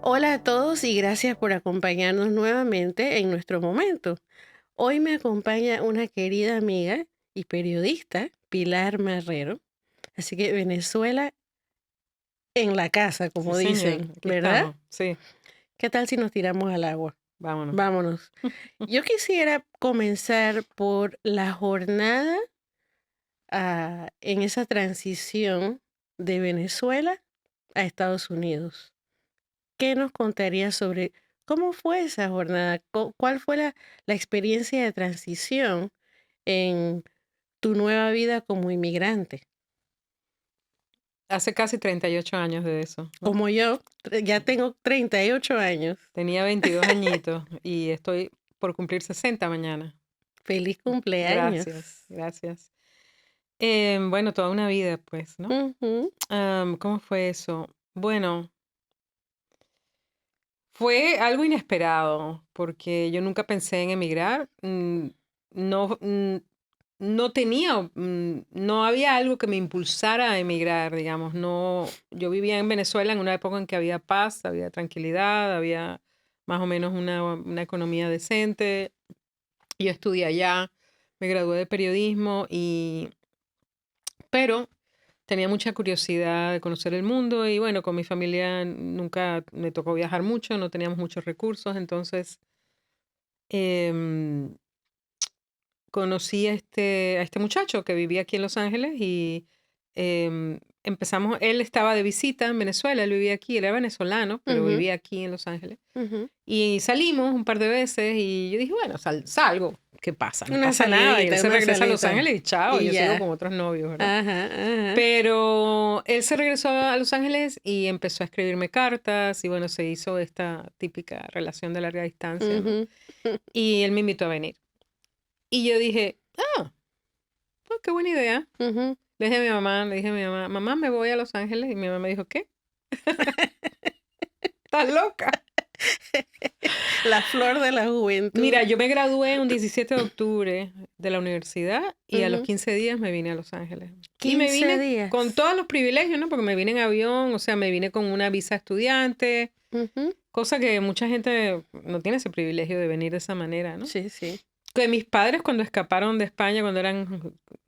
Hola a todos y gracias por acompañarnos nuevamente en nuestro momento. Hoy me acompaña una querida amiga y periodista, Pilar Marrero. Así que Venezuela en la casa, Sí, como señor, dicen, aquí ¿verdad? estamos. Sí, ¿Qué tal si nos tiramos al agua? vámonos. Vámonos. Yo quisiera comenzar por la jornada en esa transición de Venezuela a Estados Unidos. ¿Qué nos contarías sobre cómo fue esa jornada? ¿Cuál fue la experiencia de transición en tu nueva vida como inmigrante? Hace casi 38 años de eso, ¿no? Como yo, ya tengo 38 años. Tenía 22 añitos y estoy por cumplir 60 mañana. Feliz cumpleaños. Gracias, gracias. Bueno, toda una vida, pues, ¿no? Ujú. ¿Cómo fue eso? Bueno, fue algo inesperado porque yo nunca pensé en emigrar. No, no tenía, no había algo que me impulsara a emigrar, digamos. No, yo vivía en Venezuela en una época en que había paz, había tranquilidad, había más o menos una economía decente. Yo estudié allá, me gradué de periodismo pero tenía mucha curiosidad de conocer el mundo y bueno, con mi familia nunca me tocó viajar mucho, no teníamos muchos recursos, entonces em, conocí a este muchacho que vivía aquí en Los Ángeles y empezamos, él estaba de visita en Venezuela, él vivía aquí, él era venezolano, pero Ujú, vivía aquí en Los Ángeles. ujú. Y salimos un par de veces y yo dije, bueno, salgo, ¿qué pasa? No Una pasa nada. Y él salidita, se una regresa a Los salita. Ángeles y chao, Y yo sigo con ya. otros novios, ¿verdad? Ajá, ajá. Pero él se regresó a Los Ángeles y empezó a escribirme cartas y bueno, se hizo esta típica relación de larga distancia, ¿no? Ujú. Y él me invitó a venir. Y yo dije, ah, qué buena idea. Ujú. Le dije a mi mamá, mamá, me voy a Los Ángeles. Y mi mamá me dijo, ¿qué? ¿Estás loca? La flor de la juventud. Mira, yo me gradué un 17 de octubre de la universidad y a los Ujú. 15 días me vine a Los Ángeles. Y me 15 vine con días. todos los privilegios, ¿no? Porque me vine en avión, o sea, me vine con una visa estudiante, Ujú. cosa que mucha gente no tiene ese privilegio de venir de esa manera, ¿no? Sí, sí. Que mis padres cuando escaparon de España,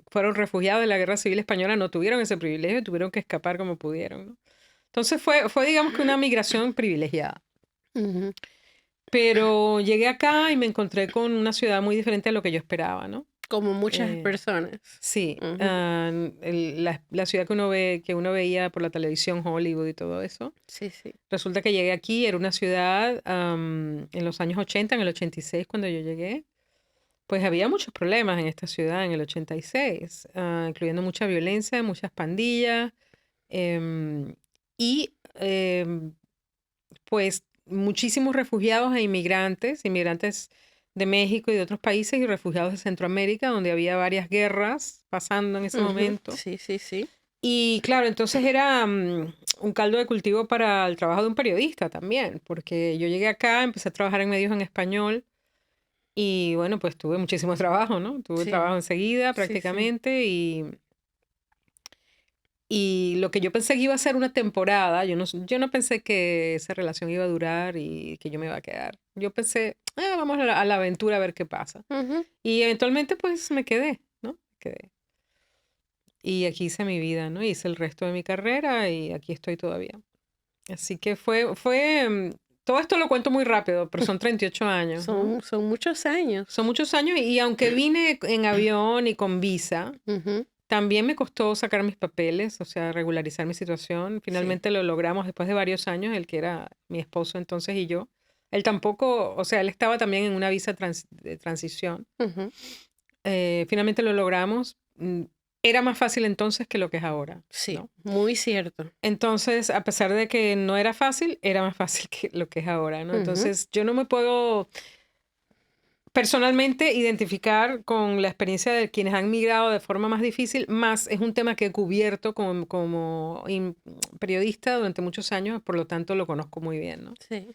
fueron refugiados de la Guerra Civil Española, no tuvieron ese privilegio, tuvieron que escapar como pudieron, ¿no? Entonces fue digamos que una migración privilegiada. Ujú. Pero llegué acá y me encontré con una ciudad muy diferente a lo que yo esperaba, ¿no? Como muchas Eh, personas. sí, Ujú. la ciudad que uno veía por la televisión, Hollywood y todo eso. Sí, sí. Resulta que llegué aquí, era una ciudad en los años 80, en el 86 cuando yo llegué. Pues había muchos problemas en esta ciudad en el 86, incluyendo mucha violencia, muchas pandillas em, y pues muchísimos refugiados e inmigrantes de México y de otros países y refugiados de Centroamérica, donde había varias guerras pasando en ese Ujú. momento. Sí, sí, sí. Y claro, entonces era un caldo de cultivo para el trabajo de un periodista también, porque yo llegué acá, empecé a trabajar en medios en español y bueno, pues tuve muchísimo trabajo, ¿no? Tuve Sí, trabajo enseguida sí, sí. prácticamente y lo que yo pensé que iba a ser una temporada, yo no pensé que esa relación iba a durar y que yo me iba a quedar. Yo pensé, vamos a la aventura a ver qué pasa. Ujú. Y eventualmente pues me quedé, ¿no? Me quedé. Y aquí hice mi vida, ¿no? Hice el resto de mi carrera y aquí estoy todavía. Así que todo esto lo cuento muy rápido, pero son 38 años, ¿no? Son muchos Son años. muchos años y aunque vine en avión y con visa, Ujú. también me costó sacar mis papeles, o sea, regularizar mi situación. Sí. Finalmente lo logramos después de varios años, el que era mi esposo entonces y yo. Él tampoco, o sea, él estaba también en una visa de transición. Ujú. Finalmente lo logramos. Era más fácil entonces que lo que es ahora, Sí, ¿no? muy cierto. Entonces, a pesar de que no era fácil, era más fácil que lo que es ahora, ¿no? Ujú. Entonces, yo no me puedo personalmente identificar con la experiencia de quienes han migrado de forma más difícil, más es un tema que he cubierto como periodista durante muchos años, por lo tanto lo conozco muy bien, ¿no? Sí.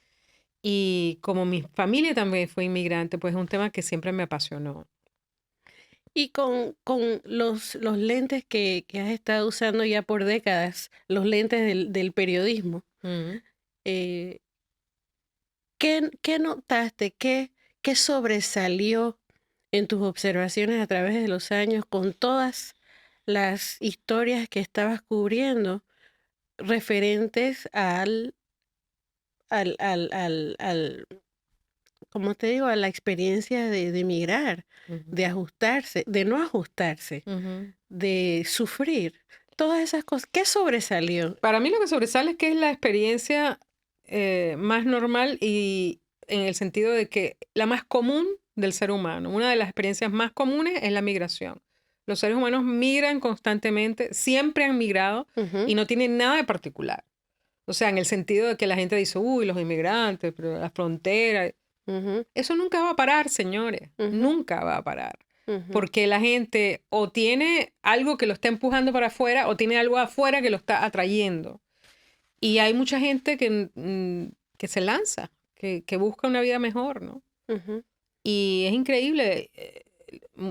Y como mi familia también fue inmigrante, pues es un tema que siempre me apasionó. Y con los lentes que has estado usando ya por décadas, los lentes del periodismo, Mm. eh, ¿Qué notaste? ¿Qué sobresalió en tus observaciones a través de los años con todas las historias que estabas cubriendo referentes al, como te digo, a la experiencia de emigrar, de Ujú, ajustarse, de no ajustarse, ujú. de sufrir? Todas esas cosas. ¿Qué sobresalió? Para mí lo que sobresale es que es la experiencia más normal y en el sentido de que la más común del ser humano. Una de las experiencias más comunes es la migración. Los seres humanos migran constantemente, siempre han migrado Ujú, y no tienen nada de particular. O sea, en el sentido de que la gente dice, uy, los inmigrantes, pero la frontera. ujú, Eso nunca va a parar, señores. ujú, Nunca va a parar. ujú, Porque la gente o tiene algo que lo está empujando para afuera o tiene algo afuera que lo está atrayendo. Y hay mucha gente que se lanza, que busca una vida mejor, ¿no? ujú. Y es increíble mm,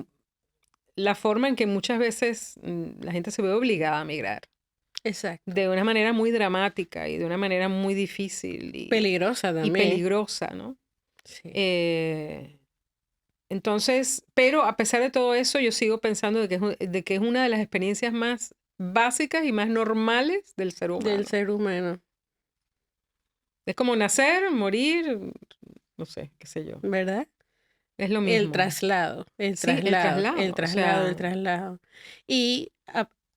la forma en que muchas veces la gente se ve obligada a migrar. Exacto. De una manera muy dramática y de una manera muy difícil Peligrosa y también. peligrosa, ¿no? Sí. Eh, entonces, pero a pesar de todo eso, yo sigo pensando de que es una de las experiencias más básicas y más normales del ser Del humano. ser humano, Es como nacer, morir, no sé, qué sé yo. ¿verdad? Es lo El mismo. traslado, el Sí, el traslado, el traslado. O traslado, el sea, traslado. Y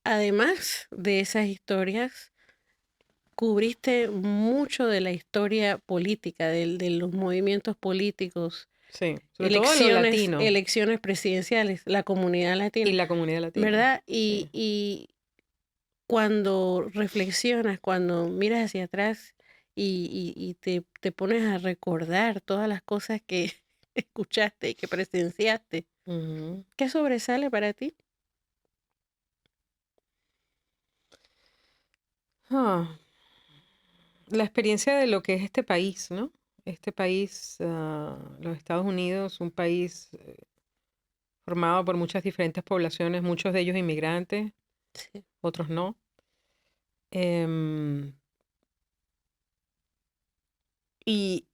además de esas historias, cubriste mucho de la historia política, de los movimientos políticos, sí, sobre todo de lo latino elecciones presidenciales, la comunidad y latina, la comunidad latina. ¿verdad? Sí. Y cuando reflexionas, cuando miras hacia atrás y te pones a recordar todas las cosas que escuchaste y que presenciaste, Ujú. ¿qué sobresale para ti? Ah, la experiencia de lo que es este país, ¿no? Este país, los Estados Unidos, un país formado por muchas diferentes poblaciones, muchos de ellos inmigrantes, Sí. otros no. Em, y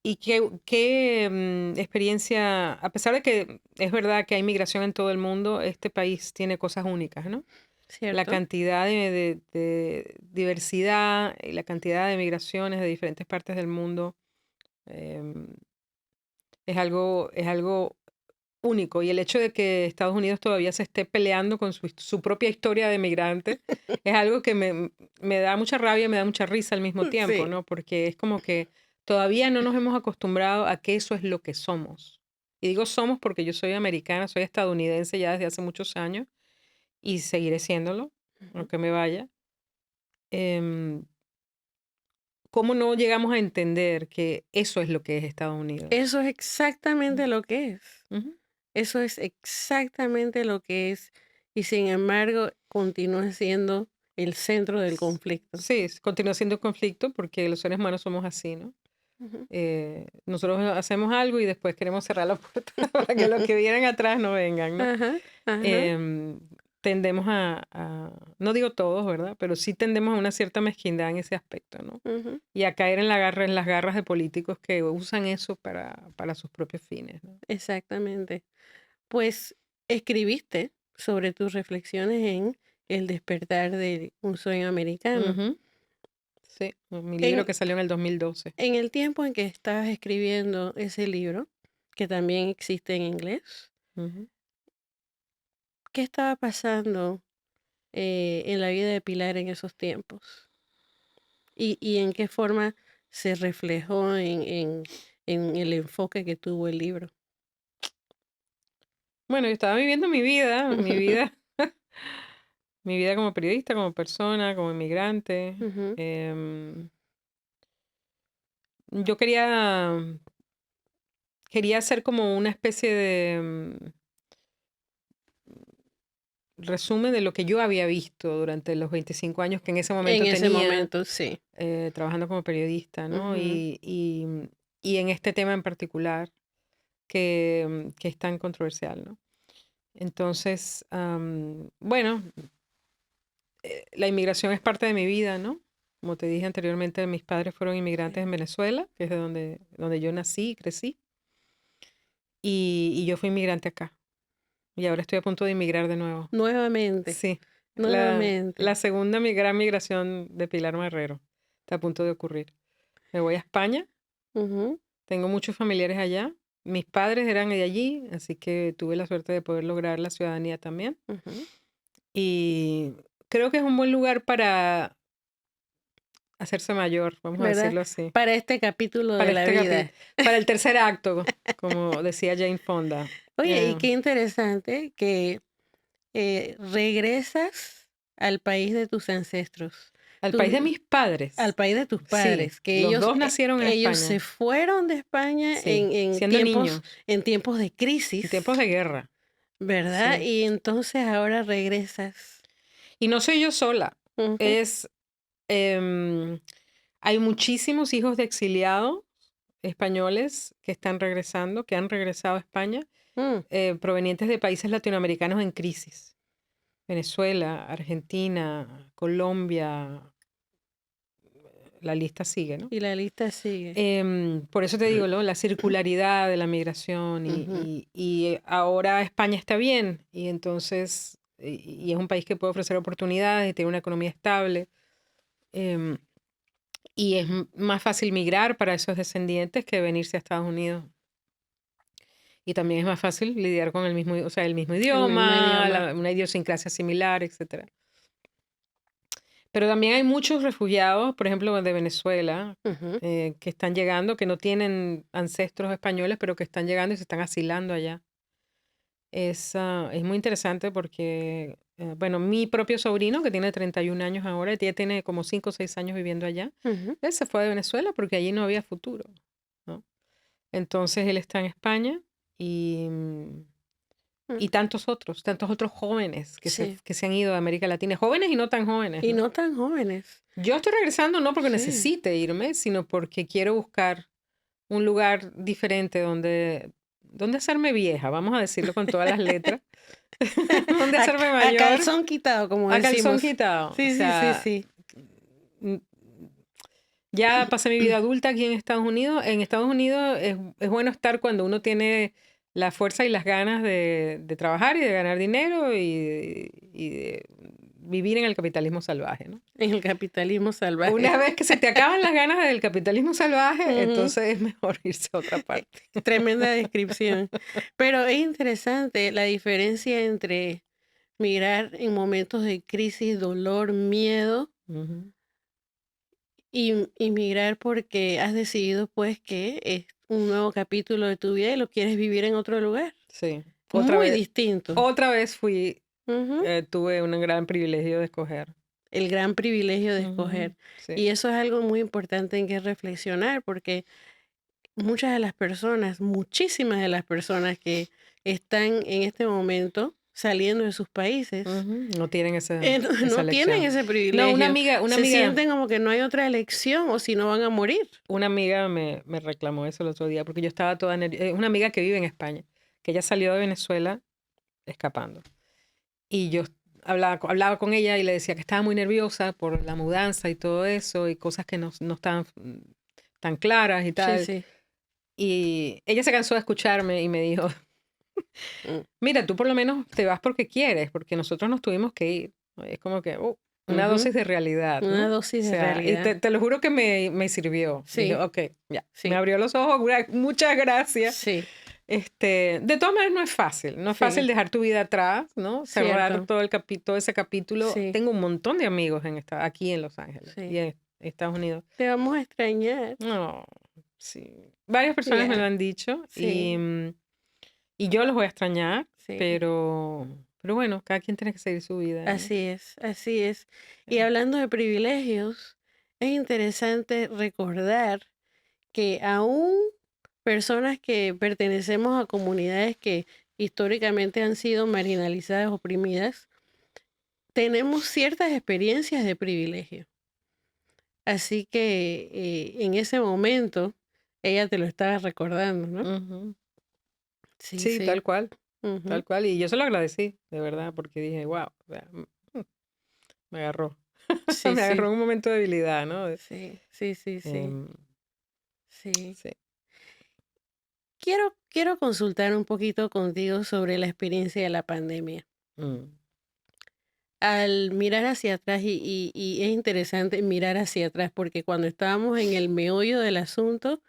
y qué experiencia, a pesar de que es verdad que hay migración en todo el mundo, este país tiene cosas únicas, ¿no? La ¿Cierto? cantidad de diversidad y la cantidad de migraciones de diferentes partes del mundo em, es algo único. Y el hecho de que Estados Unidos todavía se esté peleando con su propia historia de migrante es algo que me da mucha rabia y me da mucha risa al mismo tiempo, Sí. ¿no? Porque es como que todavía no nos hemos acostumbrado a que eso es lo que somos. Y digo somos porque yo soy americana, soy estadounidense ya desde hace muchos años y seguiré siéndolo, Ujú. aunque me vaya. Em, ¿Cómo no llegamos a entender que eso es lo que es Estados Unidos? Eso es exactamente lo que es. Ujú. Eso es exactamente lo que es. Y sin embargo, continúa siendo el centro del conflicto. Sí, continúa siendo un conflicto porque los seres humanos somos así, ¿no? Ujú. Nosotros hacemos algo y después queremos cerrar la puerta para que los que vienen atrás no vengan, ¿no? Ajá, ajá. Em, Tendemos no digo todos, ¿verdad? Pero sí tendemos a una cierta mezquindad en ese aspecto, ¿no? Ujú. Y a caer en las garras de políticos que usan eso para sus propios fines, ¿no? Exactamente. Pues escribiste sobre tus reflexiones en El despertar de un sueño americano. Ujú, sí, mi libro En, que salió en el 2012. en el tiempo en que estabas escribiendo ese libro, que también existe en inglés, Ujú. ¿qué estaba pasando en la vida de Pilar en esos tiempos? Y en qué forma se reflejó en el enfoque que tuvo el libro? Bueno, yo estaba viviendo mi vida como periodista, como persona, como inmigrante. Ujú, Em, yo quería hacer como una especie de resumen de lo que yo había visto durante los 25 años que en ese en momento ese tenía momento, sí. trabajando como periodista, ¿no? Ujú, Y en este tema en particular que es tan controversial, ¿no? Entonces, bueno, la inmigración es parte de mi vida, ¿no? Como te dije anteriormente, mis padres fueron inmigrantes Sí. en Venezuela, que es de donde yo nací y crecí. Y yo fui inmigrante acá. Y ahora estoy a punto de inmigrar de nuevo. Nuevamente, Sí, nuevamente. la segunda gran migración de Pilar Marrero está a punto de ocurrir. Me voy a España, Ujú, tengo muchos familiares allá. Mis padres eran de allí, así que tuve la suerte de poder lograr la ciudadanía también. ujú. Y creo que es un buen lugar para hacerse mayor, vamos a ¿Verdad? decirlo así. Para este capítulo de Para la este vida. para el tercer acto, como decía Jane Fonda. Oye, y Eh, qué interesante que regresas al país de tus ancestros, Al país de tu- mis padres. al país de tus Sí, padres, que los dos nacieron en ellos se España. fueron de España Sí, siendo niños, en tiempos de en tiempos crisis, de guerra. ¿verdad? Sí. Y entonces ahora regresas. Y no soy yo sola. Ujú, Es, em, hay muchísimos hijos de exiliados españoles que están regresando, que han regresado a España, mm, provenientes de países latinoamericanos en crisis. Venezuela, Argentina, Colombia, la lista sigue, ¿no? y la lista sigue. Por eso te digo, ¿no? La circularidad de la migración Ujú. y ahora España está bien y entonces, y es un país que puede ofrecer oportunidades y tiene una economía estable. em, y es más fácil migrar para esos descendientes que venirse a Estados Unidos. Y también es más fácil lidiar con el mismo El mismo idioma, idioma. una idiosincrasia similar, etcétera. Pero también hay muchos refugiados, por ejemplo, de Venezuela, Ujú. que están llegando, que no tienen ancestros españoles, pero que están llegando y se están asilando allá. Es muy interesante porque, bueno, mi propio sobrino, que tiene 31 años ahora, ya tiene como 5 o 6 años viviendo allá, Ujú, él se fue de Venezuela porque allí no había futuro, ¿no? Entonces él está en España y, mm. y tantos otros jóvenes Sí, que se han ido a América Latina, jóvenes y no tan jóvenes, y ¿no? no tan jóvenes. Yo estoy regresando no porque Sí. necesite irme, sino porque quiero buscar un lugar diferente donde hacerme vieja, vamos a decirlo con todas las letras, donde A, hacerme a mayor, calzón quitado, como a calzón decimos. quitado. O Sí, sí, sí, sea, sí. mm, ya pasé mi vida adulta aquí en Estados Unidos. En Estados Unidos es bueno estar cuando uno tiene la fuerza y las ganas de trabajar y de ganar dinero y de vivir en el capitalismo salvaje, ¿no? En el capitalismo salvaje. Una vez que se te acaban las ganas del capitalismo salvaje, Ujú. entonces es mejor irse a otra Eh, parte. Tremenda descripción. Pero es interesante la diferencia entre migrar en momentos de crisis, dolor, miedo Ujú. y migrar porque has decidido pues que es un nuevo capítulo de tu vida y lo quieres vivir en otro lugar. Sí. Muy distinto. Otra vez Ujú. tuve un gran privilegio de escoger. El gran privilegio de Ujú. escoger. Sí. Y eso es algo muy importante en que reflexionar porque muchas de las personas, muchísimas de las personas que están en este momento saliendo de sus países, Ujú. No tienen no esa tienen elección. ese No, privilegio. Se sienten como que no hay otra elección o si no van a morir. una amiga me reclamó eso el otro día porque yo estaba toda nerviosa. Una amiga que vive en España, que ella salió de Venezuela escapando. Y yo hablaba con ella y le decía que estaba muy nerviosa por la mudanza y todo eso y cosas que no estaban tan claras y Sí, tal. sí. Y ella se cansó de escucharme y me dijo, Mm, mira, tú por lo menos te vas porque quieres, porque nosotros nos tuvimos que ir. Es como que una ujú. dosis de realidad, ¿no? Una O dosis de sea, y realidad. te lo juro que me sirvió. Dije, Sí, ok, ya, me sí, abrió los ojos, muchas gracias. sí, De todas maneras no es fácil sí, dejar tu vida atrás, ¿no? Cerrar cierto. todo ese capítulo. Sí, Tengo un montón de amigos aquí en Los Ángeles y sí. en Estados Unidos. Te vamos a extrañar. No, sí. Varias personas me lo Ya, han dicho sí, y yo los voy a extrañar, sí. pero bueno, cada quien tiene que seguir su vida, ¿no? Así es, así es. Y Sí. hablando de privilegios, es interesante recordar que aún personas que pertenecemos a comunidades que históricamente han sido marginalizadas, oprimidas, tenemos ciertas experiencias de privilegio. Así que en ese momento ella te lo estaba recordando, ¿no? Ujú. Sí, Sí, sí. tal Ujú. cual. Y yo se lo agradecí, de verdad, porque dije, wow, me agarró. Sí, Me agarró sí, en un momento de debilidad, ¿no? sí, sí, sí, sí, Em, sí. sí. Quiero consultar un poquito contigo sobre la experiencia de la pandemia. Mm, Al mirar hacia atrás, y es interesante mirar hacia atrás, porque cuando estábamos en el meollo del asunto,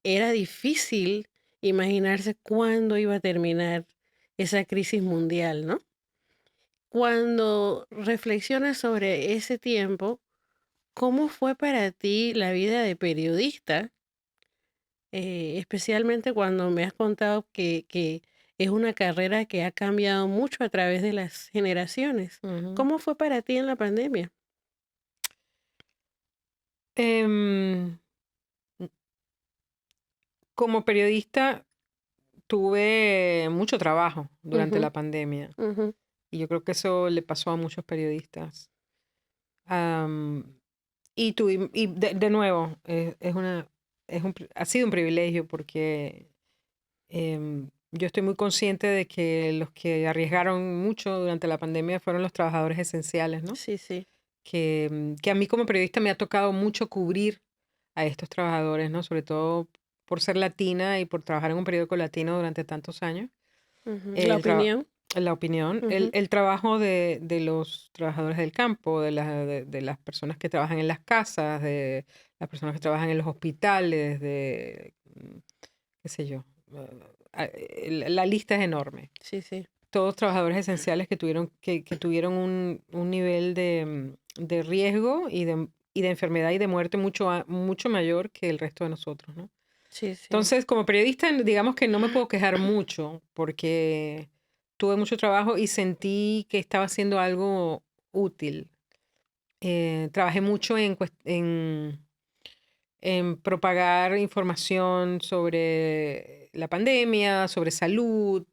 era difícil imaginarse cuándo iba a terminar esa crisis mundial, ¿no? Cuando reflexionas sobre ese tiempo, ¿cómo fue para ti la vida de periodista? Especialmente cuando me has contado que es una carrera que ha cambiado mucho a través de las generaciones. ujú. ¿Cómo fue para ti en la pandemia? Em, Como periodista tuve mucho trabajo durante Ujú, la pandemia ujú, y yo creo que eso le pasó a muchos periodistas. Am, de nuevo, ha sido un privilegio porque yo estoy muy consciente de que los que arriesgaron mucho durante la pandemia fueron los trabajadores esenciales, ¿no? sí, sí. Que a mí como periodista me ha tocado mucho cubrir a estos trabajadores, ¿no? Sobre todo por ser latina y por trabajar en un periódico latino durante tantos años. Ujú. La El traba- opinión. la opinión, Ujú, el trabajo de los trabajadores del campo, de las personas que trabajan en las casas, de las personas que trabajan en los hospitales, qué sé yo. La lista es enorme. sí, sí. Todos trabajadores esenciales que tuvieron un nivel de riesgo y de enfermedad y de muerte mucho mayor que el resto de nosotros, ¿no? Sí, sí. Entonces, como periodista, digamos que no me puedo quejar mucho porque tuve mucho trabajo y sentí que estaba haciendo algo útil. Trabajé mucho en propagar información sobre la pandemia, sobre salud.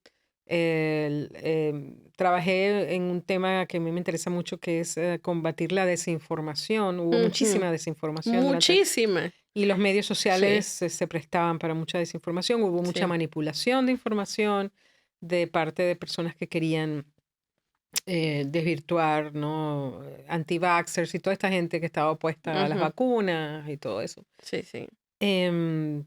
Trabajé en un tema que a mí me interesa mucho, que es combatir la desinformación. Hubo Ujú. muchísima desinformación durante Muchísima. y los medios Sí. sociales se prestaban para mucha desinformación, hubo mucha Sí. manipulación de información de parte de personas que querían desvirtuar, ¿no? Anti-vaxxers y toda esta gente que estaba opuesta a las Ujú. vacunas y todo eso. Sí, sí. Em,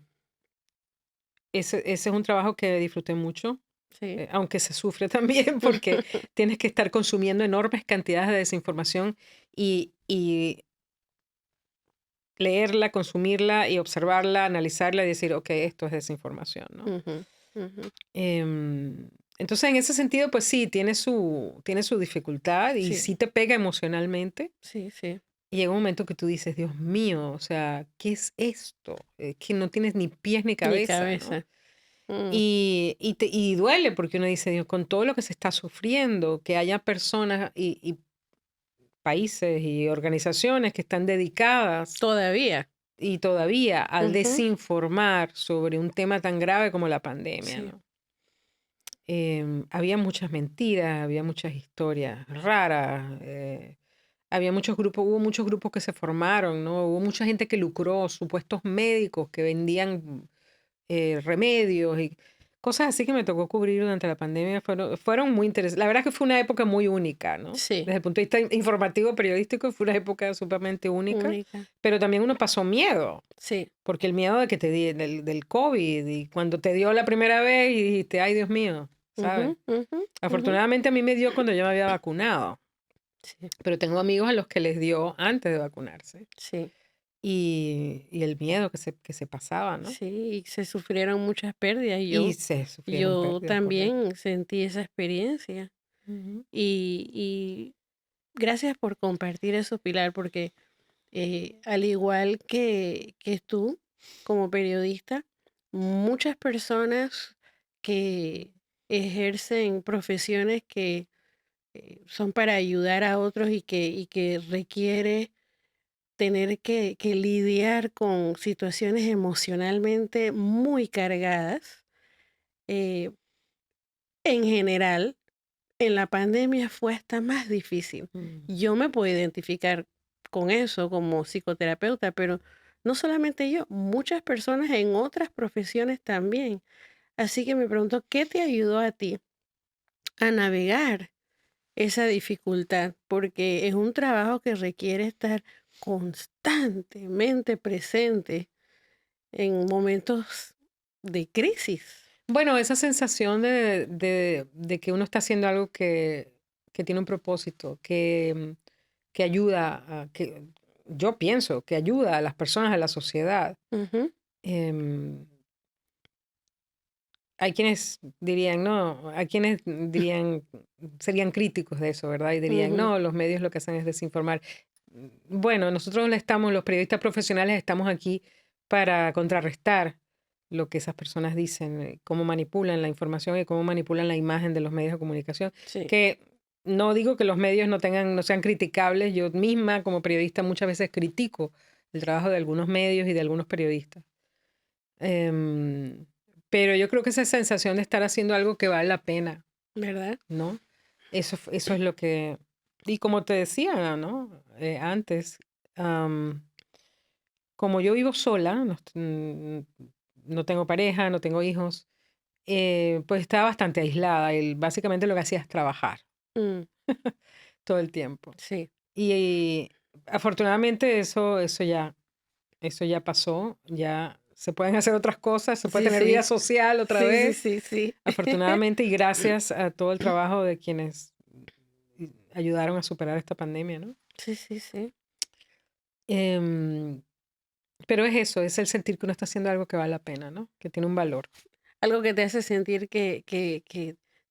ese es un trabajo que disfruté mucho, Sí. aunque se sufre también porque tienes que estar consumiendo enormes cantidades de desinformación y leerla, consumirla y observarla, analizarla y decir, ok, esto es desinformación, ¿no? Ujú, ujú. Entonces, en ese sentido, pues sí, tiene su dificultad y Sí, sí te pega emocionalmente. sí, sí. Y llega un momento que tú dices, Dios mío, o sea, ¿qué es esto? Que no tienes ni pies ni Mi cabeza, ¿no? cabeza. Mm, Y duele porque uno dice, Dios, con todo lo que se está sufriendo, que haya personas y países y organizaciones que están dedicadas todavía. y todavía al Ujú. desinformar sobre un tema tan grave como la pandemia, Sí. ¿no? Había muchas mentiras, había muchas historias raras, hubo muchos grupos que se formaron, ¿no? Hubo mucha gente que lucró, supuestos médicos que vendían remedios y cosas así que me tocó cubrir durante la pandemia fueron muy interesantes. La verdad es que fue una época muy única, ¿no? Sí. Desde el punto de vista informativo, periodístico, fue una época sumamente única, Única. pero también uno pasó miedo. Sí. Porque el miedo de que del COVID y cuando te dio la primera vez y dijiste, ay Dios mío, ¿sabes? Ujú, ujú, ujú. Afortunadamente a mí me dio cuando yo me había vacunado, Sí, pero tengo amigos a los que les dio antes de vacunarse sí, y el miedo que se pasaba, ¿no? sí, y se sufrieron muchas pérdidas. Y Y yo, se sufrieron yo pérdidas, correcto. también sentí esa experiencia. Ujú, Y gracias por compartir eso, Pilar, porque al igual que tú, como periodista, muchas personas que ejercen profesiones que son para ayudar a otros y que requiere tener que lidiar con situaciones emocionalmente muy cargadas, eh, en general, en la pandemia fue hasta más difícil. mm, Yo me puedo identificar con eso como psicoterapeuta, pero no solamente yo, muchas personas en otras profesiones también. Así que me pregunto, ¿qué te ayudó a ti a navegar esa dificultad, porque es un trabajo que requiere estar constantemente presente en momentos de crisis. Bueno, esa sensación de que uno está haciendo algo que tiene un propósito, que ayuda, que yo pienso que ayuda a las personas, a la sociedad. Ujú, Em, Hay quienes dirían, no, hay quienes dirían, serían críticos de eso, ¿verdad? Y dirían, ujú, no, los medios lo que hacen es desinformar. Bueno, nosotros los periodistas profesionales estamos aquí para contrarrestar lo que esas personas dicen, cómo manipulan la información y cómo manipulan la imagen de los medios de comunicación. sí, Que no digo que los medios no sean criticables, yo misma como periodista muchas veces critico el trabajo de algunos medios y de algunos periodistas. Em, pero yo creo que esa sensación de estar haciendo algo que vale la pena, ¿verdad? ¿no? Eso es lo que... Y como te decía, ¿no? Antes, am, como yo vivo sola, no tengo pareja, no tengo hijos, pues estaba bastante aislada. Y básicamente lo que hacía es trabajar Mm, todo el tiempo. sí, Y afortunadamente eso ya pasó, ya se pueden hacer otras cosas, se puede sí, tener vida sí, social otra sí, sí, vez. sí, sí. Afortunadamente y gracias a todo el trabajo de quienes ayudaron a superar esta pandemia, ¿no? Sí, sí, sí. Em, pero es eso, es el sentir que uno está haciendo algo que vale la pena, ¿no? Que tiene un valor. Algo que te hace sentir que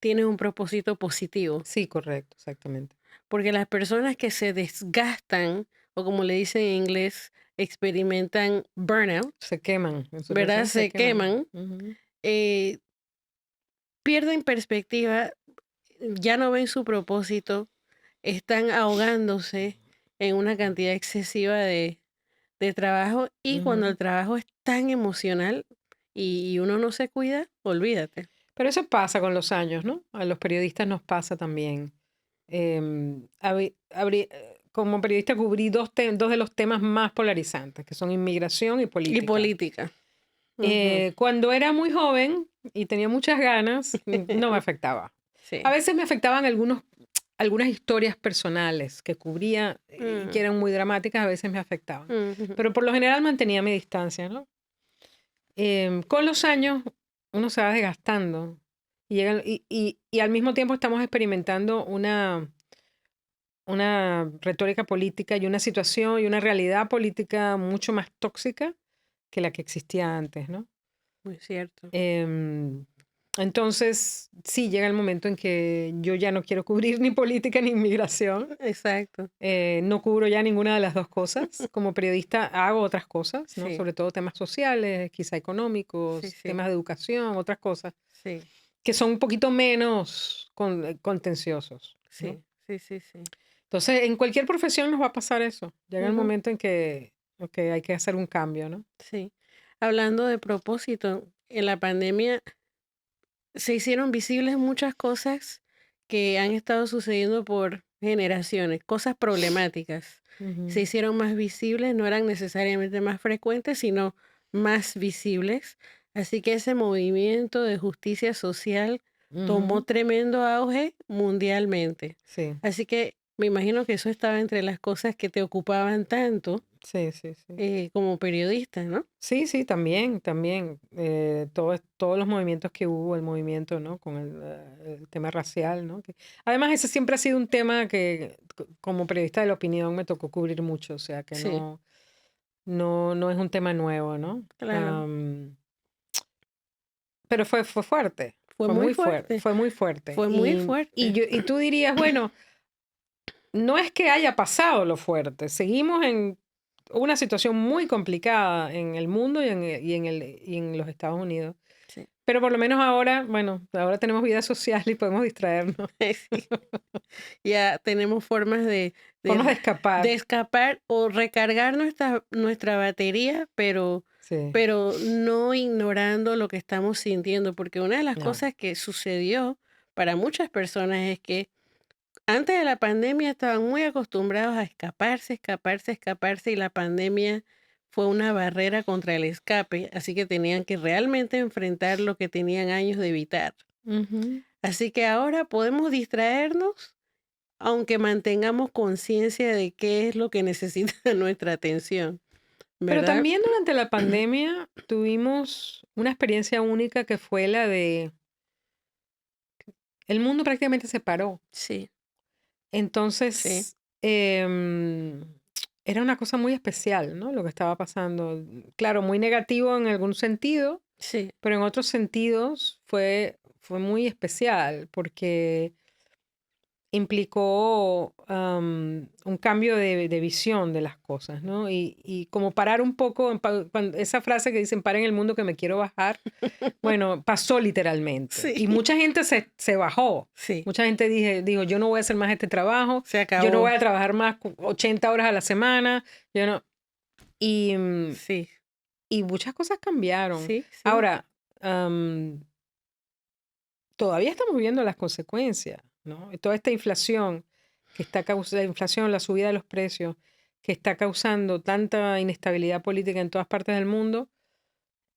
tiene un propósito positivo, Sí, correcto, exactamente. porque las personas que se desgastan, o como le dicen en inglés, experimentan burnout, Se queman, en su ¿verdad? traducción se Se queman. queman, Ujú, eh, pierden perspectiva, ya no ven su propósito, están ahogándose en una cantidad excesiva de trabajo y cuando ujú. el trabajo es tan emocional y uno no se cuida, olvídate. Pero eso pasa con los años, ¿no? A los periodistas nos pasa también. Como periodista cubrí dos de los temas más polarizantes, que son inmigración y Y política. política. Ujú. Cuando era muy joven y tenía muchas ganas, no me afectaba. A Sí. veces me afectaban algunas historias personales que cubría y que Mm, eran muy dramáticas, a veces me afectaban. ujú. Pero por lo general mantenía mi distancia, ¿no? Con los años uno se va desgastando y al mismo tiempo estamos experimentando una retórica política y una situación y una realidad política mucho más tóxica que la que existía antes, ¿no? Muy cierto. Em, entonces, sí, llega el momento en que yo ya no quiero cubrir ni política ni inmigración. Exacto. No cubro ya ninguna de las dos cosas. Como periodista hago otras cosas, ¿no? Sí, Sobre todo temas sociales, quizá sí, económicos, sí, temas de educación, otras cosas sí, que son un poquito menos contenciosos, ¿no? sí, sí, sí, sí. Entonces, en cualquier profesión nos va a pasar eso. Llega el Ujú, momento en que ok, hay que hacer un cambio, ¿no? sí. Hablando de propósito, en la pandemia se hicieron visibles muchas cosas que han estado sucediendo por generaciones, cosas problemáticas. Se Ujú, hicieron más visibles, no eran necesariamente más frecuentes, sino más visibles. Así que ese movimiento de justicia social tomó ujú, tremendo auge mundialmente. sí, Así que me imagino que eso estaba entre las cosas que te ocupaban tanto sí, sí, sí. como periodista, ¿no? Sí, sí, también, también. Todos los movimientos que hubo, el movimiento, ¿no? Con el tema racial, ¿no? Además, ese siempre ha sido un tema que como periodista de la opinión me tocó cubrir mucho, o sea que Sí, no es un tema nuevo, ¿no? claro. Pero fue fuerte, Fue muy fuerte, fue muy fuerte. fue muy fuerte. Y tú dirías, bueno, no es que haya pasado lo fuerte, seguimos en una situación muy complicada en el mundo y en los Estados Unidos. Sí. Pero por lo menos ahora, bueno, ahora tenemos vida social y podemos distraernos. Sí. Ya tenemos formas Formas de de, de escapar. escapar o recargar nuestra batería, Sí, pero no ignorando lo que estamos sintiendo, porque una de las no. cosas que sucedió para muchas personas es que antes de la pandemia estaban muy acostumbrados a escaparse, escaparse, escaparse y la pandemia fue una barrera contra el escape, así que tenían que realmente enfrentar lo que tenían años de evitar. Ujú, Así que ahora podemos distraernos aunque mantengamos conciencia de qué es lo que necesita nuestra atención, Pero ¿verdad? también durante la pandemia tuvimos una experiencia única que fue la de el mundo prácticamente se paró. Sí, sí, Entonces, era una cosa muy especial, ¿no? Lo que estaba pasando. Claro, muy negativo en algún sentido, sí, pero en otros sentidos fue muy especial porque implicó un cambio de visión de las cosas, ¿no? Y como parar un poco, esa frase que dicen, para en el mundo que me quiero bajar, bueno, pasó literalmente. sí, Y mucha gente se bajó. sí, Mucha gente dijo, yo no voy a hacer más este trabajo, se yo no voy acabó. a trabajar más 80 horas a la semana, yo no. Y, Sí, y muchas cosas cambiaron. sí, sí, Ahora, todavía estamos viendo las consecuencias, ¿no? Y toda esta inflación que está causando, la inflación, la subida de los precios, que está causando tanta inestabilidad política en todas partes del mundo,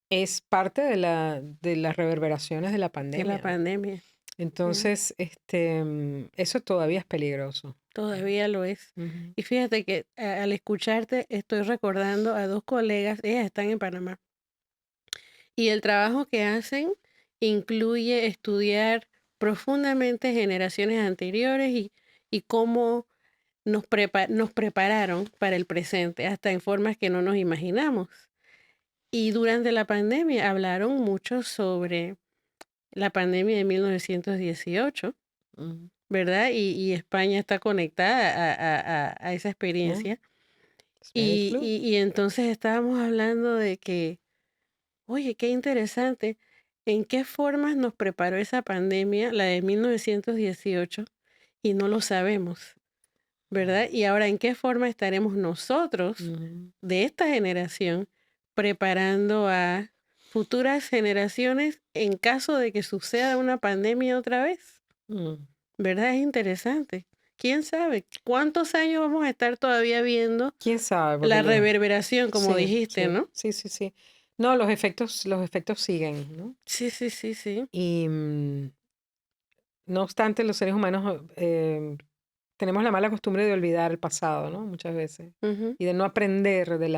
es parte de las reverberaciones de la de la pandemia, ¿no? pandemia. Ya, Entonces, eso todavía es peligroso. todavía lo es. Ujú. Y fíjate que al escucharte estoy recordando a dos colegas, ellas están en Panamá, y el trabajo que hacen incluye estudiar profundamente generaciones anteriores y cómo nos prepararon para el presente, hasta en formas que no nos imaginamos. Y durante la pandemia hablaron mucho sobre la pandemia de 1918, Ujú. ¿verdad? Y España está conectada a esa Yeah, experiencia. Spanish flu. Y entonces estábamos hablando de que, oye, qué interesante, en qué formas nos preparó esa pandemia, la de 1918, y no lo sabemos, ¿verdad? Y ahora, ¿en qué forma estaremos nosotros Ujú. de esta generación preparando a futuras generaciones en caso de que suceda una pandemia otra vez? Mm. ¿Verdad? Es interesante. ¿Quién sabe cuántos años vamos a estar todavía viendo ¿Quién sabe? Porque la reverberación, como sí, dijiste, sí, ¿no? sí, sí, sí. No, los efectos siguen, ¿no? Sí, sí, sí, sí. Y no obstante, los seres humanos tenemos la mala costumbre de olvidar el pasado, ¿no? Muchas veces. Ujú. Y de no aprender de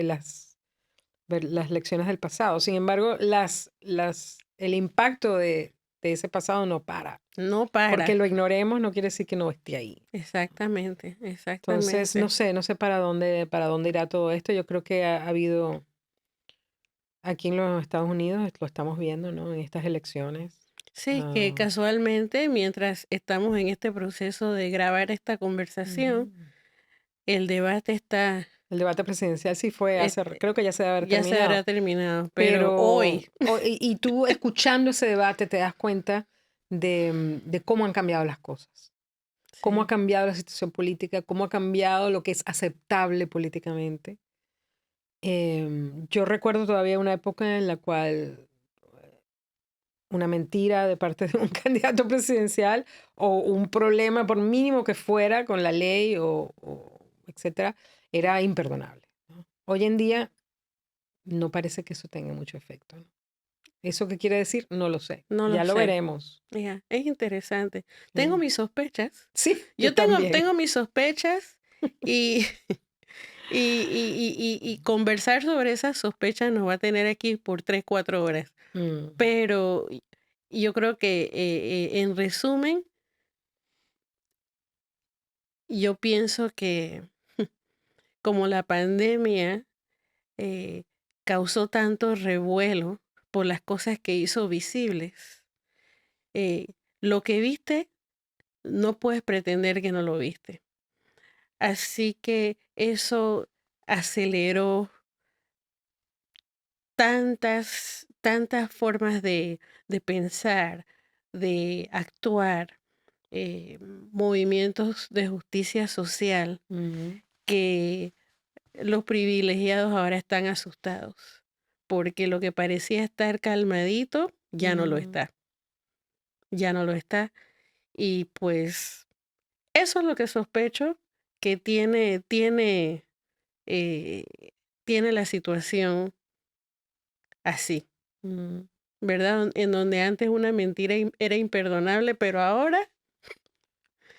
las lecciones del pasado. Sin embargo, el impacto de ese pasado no para. No Porque para. lo ignoremos no quiere decir que no esté ahí. Exactamente, Entonces, exactamente. no sé para dónde irá todo esto. Yo creo que ha habido aquí en los Estados Unidos, lo estamos viendo, ¿no? En estas elecciones. Sí, que Ah, casualmente, mientras estamos en este proceso de grabar esta conversación, ujú. el debate está, El debate presidencial sí fue eh, creo que ya se debe haber ya se habrá terminado. terminado, pero Pero, hoy, y tú escuchando ese debate te das cuenta de cómo han cambiado las cosas, cómo ha sí, cambiado la situación política, cómo ha cambiado lo que es aceptable políticamente. Yo recuerdo todavía una época en la cual una mentira de parte de un candidato presidencial o un problema, por mínimo que fuera, con la ley o etcétera, era imperdonable, ¿no? Hoy en día no parece que eso tenga mucho efecto, ¿no? ¿Eso qué quiere decir? No lo sé. no lo Ya lo sé. veremos. Ya, es interesante. Tengo Yeah. mis sospechas. Sí, yo Yo tengo, también. tengo mis sospechas y, y conversar sobre esas sospechas nos va a tener aquí por 3, 4 horas. Mm, Pero yo creo que en resumen, yo pienso que como la pandemia eh, causó tanto revuelo por las cosas que hizo visibles, eh, lo que viste, no puedes pretender que no lo viste. Así que eso aceleró tantas formas de pensar, de actuar, movimientos de justicia social, ujú, que los privilegiados ahora están asustados, porque lo que parecía estar calmadito ya no lo mm. está, ya no lo está. Y pues eso es lo que sospecho que eh, tiene la situación así, Mm. ¿verdad? En donde antes una mentira era imperdonable, pero ahora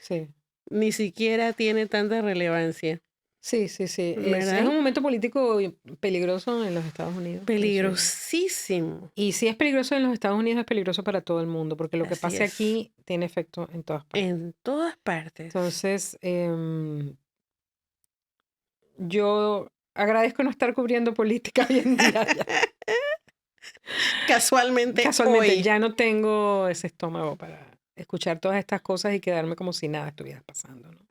Sí. ni siquiera tiene tanta relevancia, Sí, sí, sí. Es ¿verdad? un momento político peligroso en los Estados Unidos, considero. Peligrosísimo. Y si es peligroso en los Estados Unidos, es peligroso para todo el mundo, porque lo que Así pase es. aquí tiene efecto en todas partes. En todas partes. Entonces, yo agradezco no estar cubriendo política hoy en día. Casualmente Casualmente, hoy. ya no tengo ese estómago para escuchar todas estas cosas y quedarme como si nada estuviera pasando, ¿no?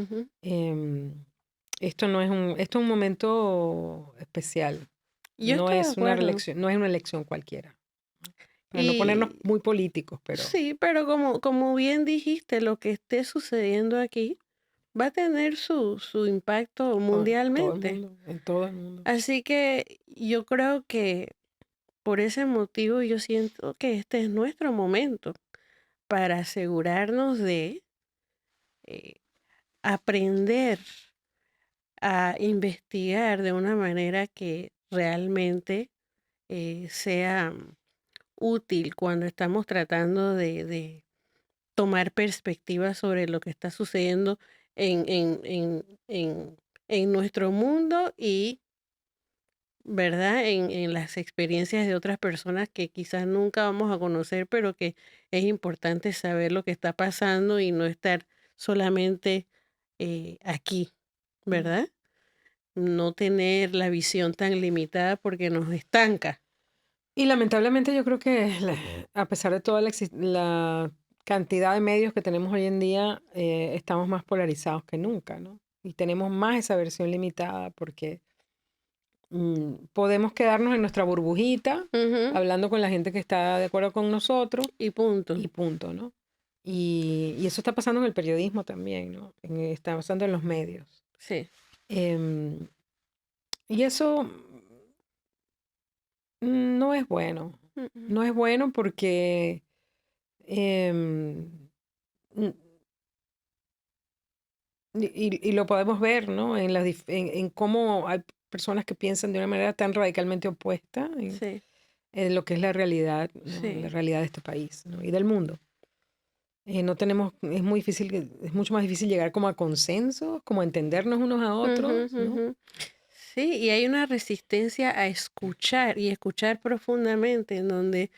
Ujú. Em, esto es un momento especial. Yo No estoy de es una acuerdo. elección, no es una elección cualquiera. Para no ponernos Y muy políticos, pero sí, pero como bien dijiste, lo que esté sucediendo aquí va a tener su impacto todo el mundialmente. mundo, en todo el mundo. Así que yo creo que por ese motivo yo siento que este es nuestro momento para asegurarnos de eh, aprender a investigar de una manera que realmente sea útil cuando estamos tratando de tomar perspectiva sobre lo que está sucediendo en nuestro mundo y, ¿verdad? En las experiencias de otras personas que quizás nunca vamos a conocer, pero que es importante saber lo que está pasando y no estar solamente aquí, Mm. ¿verdad? No tener la visión tan limitada porque nos estanca. Y lamentablemente yo creo que a pesar de toda la cantidad de medios que tenemos hoy en día, estamos más polarizados que nunca, ¿no? Y tenemos más esa versión limitada porque podemos quedarnos en nuestra burbujita, Ujú. hablando con la gente que está de acuerdo con nosotros Y punto. y punto, ¿no? Y eso está pasando en el periodismo también, ¿no? Está pasando en los medios. Sí. Em, y eso no es bueno. Mm, mm. No es bueno porque em, n- y lo podemos ver, ¿no? En cómo hay personas que piensan de una manera tan radicalmente opuesta Sí, en lo que es la realidad, ¿no? La sí. realidad de este país, ¿no? Y del mundo. No tenemos, es muy difícil, es mucho más difícil llegar como a consensos, como a entendernos unos a Ujú, otros, ¿no? ujú. Sí, y hay una resistencia a escuchar y escuchar profundamente, en donde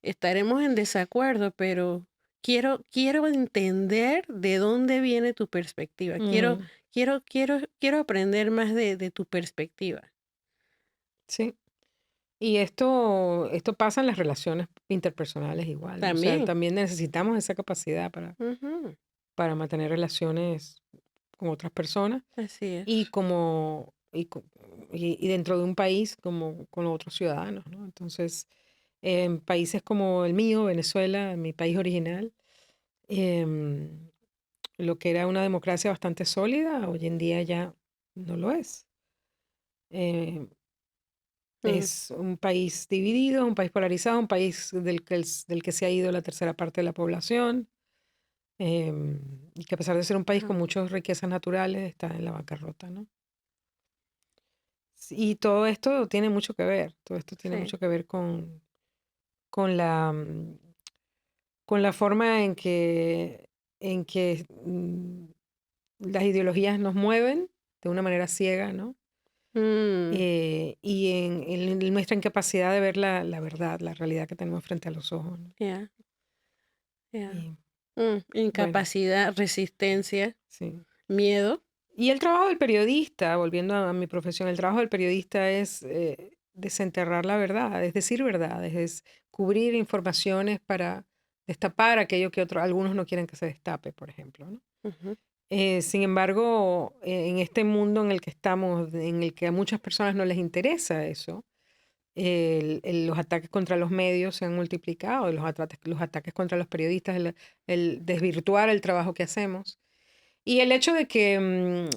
estaremos en desacuerdo, pero quiero entender de dónde viene tu perspectiva. Mm, Quiero aprender más de tu perspectiva. sí. Y esto pasa en las relaciones interpersonales igual, ¿no? O sea, También. también necesitamos esa capacidad Ujú. para mantener relaciones con otras personas Así y es. como y dentro de un país como con otros ciudadanos, ¿no? Entonces, en países como el mío, Venezuela, mi país original, em, lo que era una democracia bastante sólida, hoy en día ya no lo es. Eh, Mm. es un país dividido, un país polarizado, un país del que se ha ido la tercera parte de la población, y que a pesar de ser un país con Ah, muchas riquezas naturales, está en la bancarrota, ¿no? Sí, y todo esto tiene mucho que ver, todo esto tiene sí. mucho que ver con con la forma en que las ideologías nos mueven de una manera ciega, ¿no? Mm, Y en nuestra incapacidad de ver la verdad, la realidad que tenemos frente a los ojos, ¿no? ya, ya. Y bueno, Incapacidad, resistencia, sí. miedo. Y el trabajo del periodista, volviendo a mi profesión, el trabajo del periodista es desenterrar la verdad, es decir verdades, es cubrir informaciones para destapar aquello que algunos no quieren que se destape, por ejemplo, ¿no? Ujú. Sin embargo, en este mundo en el que estamos, en el que a muchas personas no les interesa eso, los ataques contra los medios se han multiplicado, los ataques contra los periodistas, el desvirtuar el trabajo que hacemos. Y el hecho de que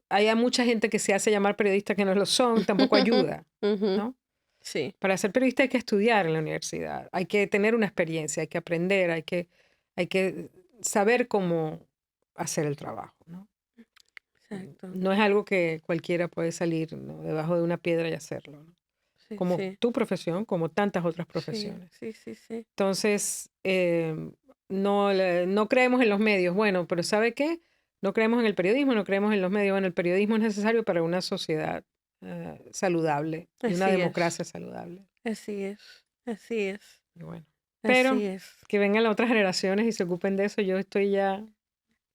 haya mucha gente que se hace llamar periodista que no lo son, tampoco ayuda, Ujú. ¿no? Sí, Para ser periodista hay que estudiar en la universidad, hay que tener una experiencia, hay que aprender, hay que saber cómo hacer el trabajo, ¿no? exacto. No es algo que cualquiera puede salir, ¿no?, debajo de una piedra y hacerlo, ¿no? Sí, Como sí, tu profesión, como tantas otras sí, profesiones. sí, sí, sí. Entonces, no creemos en los medios. Bueno, pero ¿sabe qué? No creemos en el periodismo, no creemos en los medios. Bueno, el periodismo es necesario para una sociedad saludable y una Así es, democracia saludable. así es, así es, Y bueno, pero así es. que vengan las otras generaciones y se ocupen de eso. Yo estoy ya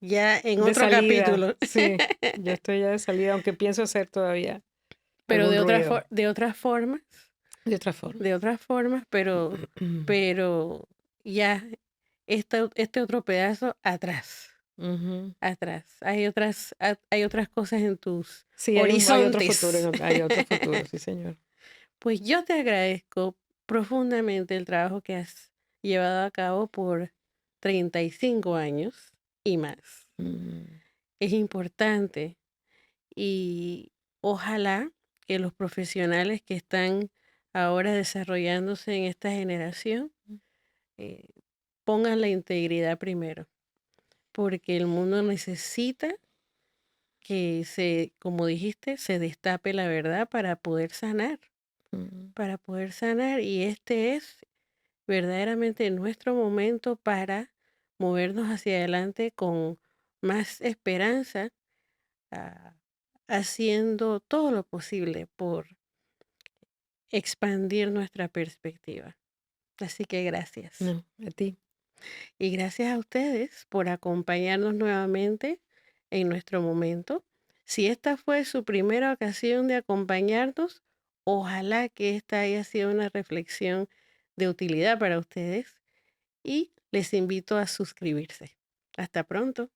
Ya en de otro salida. capítulo, Sí, yo estoy ya de salida, aunque pienso hacer todavía pero algún ruido de otras formas, de otra forma. de otras formas, pero ya este otro pedazo atrás, Ujú. atrás. Hay otras cosas en tus Sí, hay otro futuro, horizontes. hay otro futuro, sí, señor. Pues yo te agradezco profundamente el trabajo que has llevado a cabo por 35 años y más. Mm, Es importante y ojalá que los profesionales que están ahora desarrollándose en esta generación eh, pongan la integridad primero, porque el mundo necesita que como dijiste, se destape la verdad mm, para poder sanar y este es verdaderamente nuestro momento para movernos hacia adelante con más esperanza, ah, haciendo todo lo posible por expandir nuestra perspectiva. Así que gracias. no, a ti. Y gracias a ustedes por acompañarnos nuevamente en nuestro momento. Si esta fue su primera ocasión de acompañarnos, ojalá que esta haya sido una reflexión de utilidad para ustedes y les invito a suscribirse. Hasta pronto.